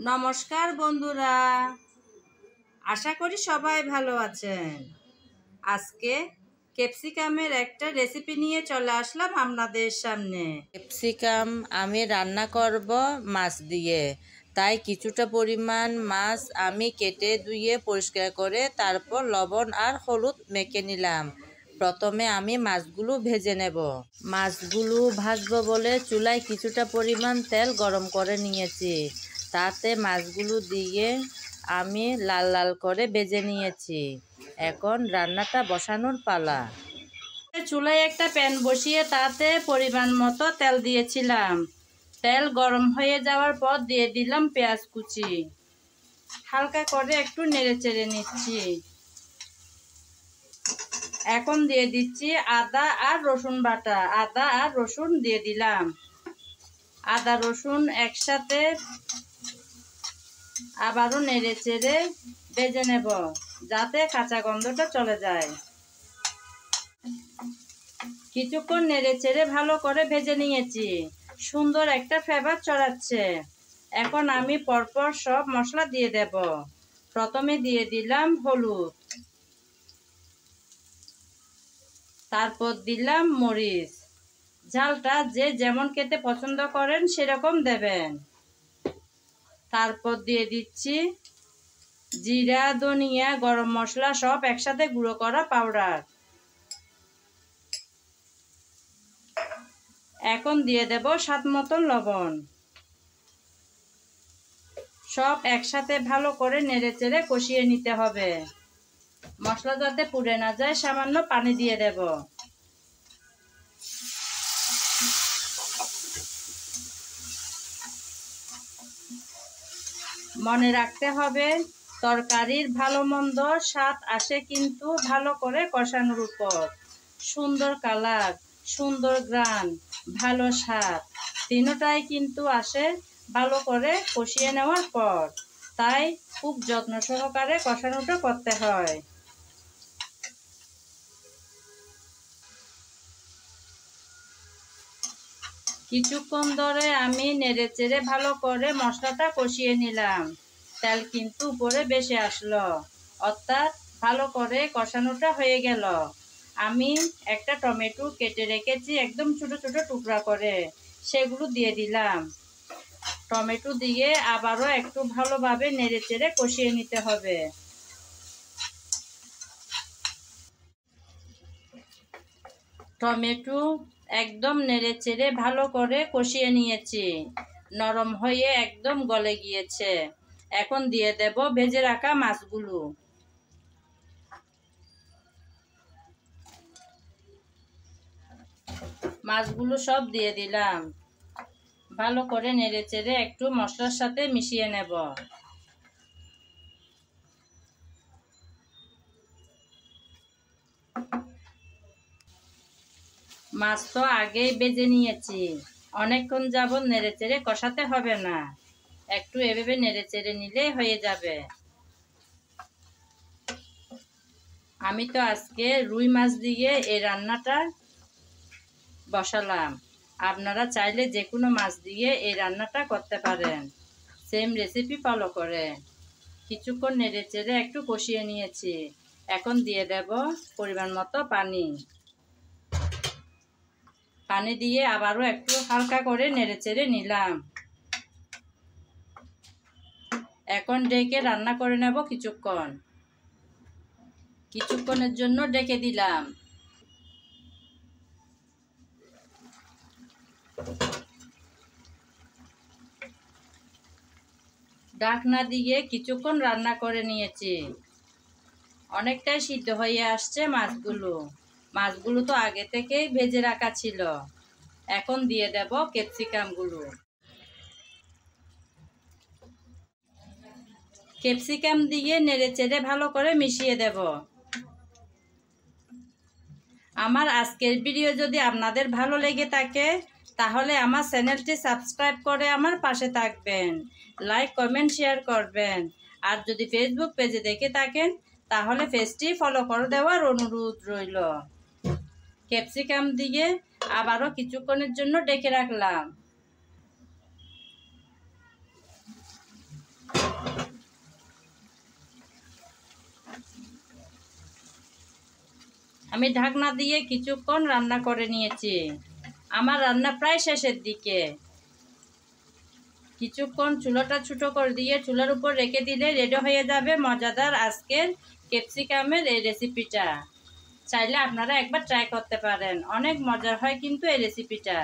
নমস্কার বন্ধুরা, আশা করি সবাই ভালো আছেন। আজকে ক্যাপসিকামের একটা রেসিপি নিয়ে চলে আসলাম আপনাদের সামনে। ক্যাপসিকাম আমি রান্না করব মাছ দিয়ে, তাই কিছুটা পরিমাণ মাছ আমি কেটে ধুয়ে পরিষ্কার করে তারপর লবণ আর হলুদ মেখে নিলাম। প্রথমে আমি মাছগুলো ভেজে নেব। মাছগুলো ভাজবো বলে চুলায় কিছুটা পরিমাণ তেল গরম করে নিয়েছি। তাতে মাছগুলো দিয়ে আমি লাল লাল করে ভেজে নিয়েছি। এখন রান্নাটা বসানোর পালা। চুলায় একটা প্যান বসিয়ে তাতে পরিমাণ মতো তেল দিয়েছিলাম। তেল গরম হয়ে যাওয়ার পর দিয়ে দিলাম পেঁয়াজ কুচি। হালকা করে একটু নেড়ে চেড়ে নিচ্ছি। এখন দিয়ে দিচ্ছি আদা আর রসুন বাটা। আদা আর রসুন দিয়ে দিলাম। আদা রসুন একসাথে আবারও নেড়ে চেড়ে ভেজে নেব, যাতে কাঁচা গন্ধটা চলে যায়। কিছুক্ষণ নেড়ে চেড়ে ভালো করে ভেজে নিয়েছি। সুন্দর একটা ফ্লেভার ছড়াচ্ছে। এখন আমি পরপর সব মশলা দিয়ে দেব। প্রথমে দিয়ে দিলাম হলুদ, তারপর দিলাম মরিচ। ঝালটা যে যেমন খেতে পছন্দ করেন সেরকম দেবেন। তারপর দিয়ে দিচ্ছি জিরা, ধনিয়া, গরম মশলা সব একসাথে গুঁড়ো করা পাউডার। এখন দিয়ে দেব স্বাদ মতন লবণ। সব একসাথে ভালো করে নেড়ে চেড়ে কষিয়ে নিতে হবে। মশলা যাতে পুড়ে না যায় সামান্য পানি দিয়ে দেব। মনে রাখতে হবে, তরকারির ভালো মন্দ স্বাদ আসে কিন্তু ভালো করে কষানোর উপর। সুন্দর কালার, সুন্দর ঘ্রাণ, ভালো স্বাদ তিনটাই কিন্তু আসে ভালো করে কষিয়ে নেওয়ার পর। তাই খুব যত্ন সহকারে কষানোটা করতে হয়। কিছুক্ষণ ধরে আমি নেড়ে চেড়ে ভালো করে মশলাটা কষিয়ে নিলাম। তেল কিন্তু উপরে বেশি আসলো, অর্থাৎ ভালো করে কষানোটা হয়ে গেল। আমি একটা টমেটো কেটে রেখেছি একদম ছোট ছোট টুকরা করে, সেগুলো দিয়ে দিলাম। টমেটো দিয়ে আবারও একটু ভালোভাবে নেড়ে চেড়ে কষিয়ে নিতে হবে। টমেটো একদম নেড়ে চেড়ে ভালো করে কষিয়ে নিয়েছি। নরম হয়ে একদম গলে গিয়েছে। এখন দিয়ে দেব ভেজে রাখা মাছগুলো। মাছগুলো সব দিয়ে দিলাম। ভালো করে নেড়ে চেড়ে একটু মশলার সাথে মিশিয়ে নেব। মাছ তো আগেই ভেজে নিয়েছি, অনেকক্ষণ যাবত নেড়ে চেড়ে কষাতে হবে না। একটু এভাবে নেড়ে চেড়ে নিলেই হয়ে যাবে। আমি তো আজকে রুই মাছ দিয়ে এই রান্নাটা বসালাম। আপনারা চাইলে যে কোনো মাছ দিয়ে এই রান্নাটা করতে পারেন, সেম রেসিপি ফলো করে। কিছুক্ষণ নেড়ে চেড়ে একটু কষিয়ে নিয়েছি। এখন দিয়ে দেব পরিমাণ মতো পানি। পানি দিয়ে আবারও একটু হালকা করে নেড়ে চেড়ে নিলাম। এখন ঢেকে রান্না করে নেব কিছুক্ষণের জন্য ঢেকে দিলাম। ঢাকনা দিয়ে কিছুক্ষণ রান্না করে নিয়েছি। অনেকটাই সিদ্ধ হয়ে আসছে মাছগুলো। মাছগুলো তো আগে থেকেই ভেজে রাখা ছিল। এখন দিয়ে দেব ক্যাপসিকামগুলো। ক্যাপসিকাম দিয়ে নেড়ে চেড়ে ভালো করে মিশিয়ে দেব। আমার আজকের ভিডিও যদি আপনাদের ভালো লেগে থাকে তাহলে আমার চ্যানেলটি সাবস্ক্রাইব করে আমার পাশে থাকবেন, লাইক কমেন্ট শেয়ার করবেন। আর যদি ফেসবুক পেজে দেখে থাকেন তাহলে পেজটি ফলো করে দেওয়ার অনুরোধ রইল। ক্যাপসিকাম দিয়ে আবারও কিছুক্ষণের জন্য ঢেকে রাখলাম। আমি ঢাকনা দিয়ে কিছুক্ষণ রান্না করে নিয়েছি। আমার রান্না প্রায় শেষের দিকে। কিছুক্ষণ চুলাটা ছোটো করে দিয়ে চুলার উপর রেখে দিলে রেডি হয়ে যাবে মজাদার আজকের ক্যাপসিকামের এই রেসিপিটা। চাইলে আপনারা একবার ট্রাই করতে পারেন, অনেক মজার হয় কিন্তু এই রেসিপিটা।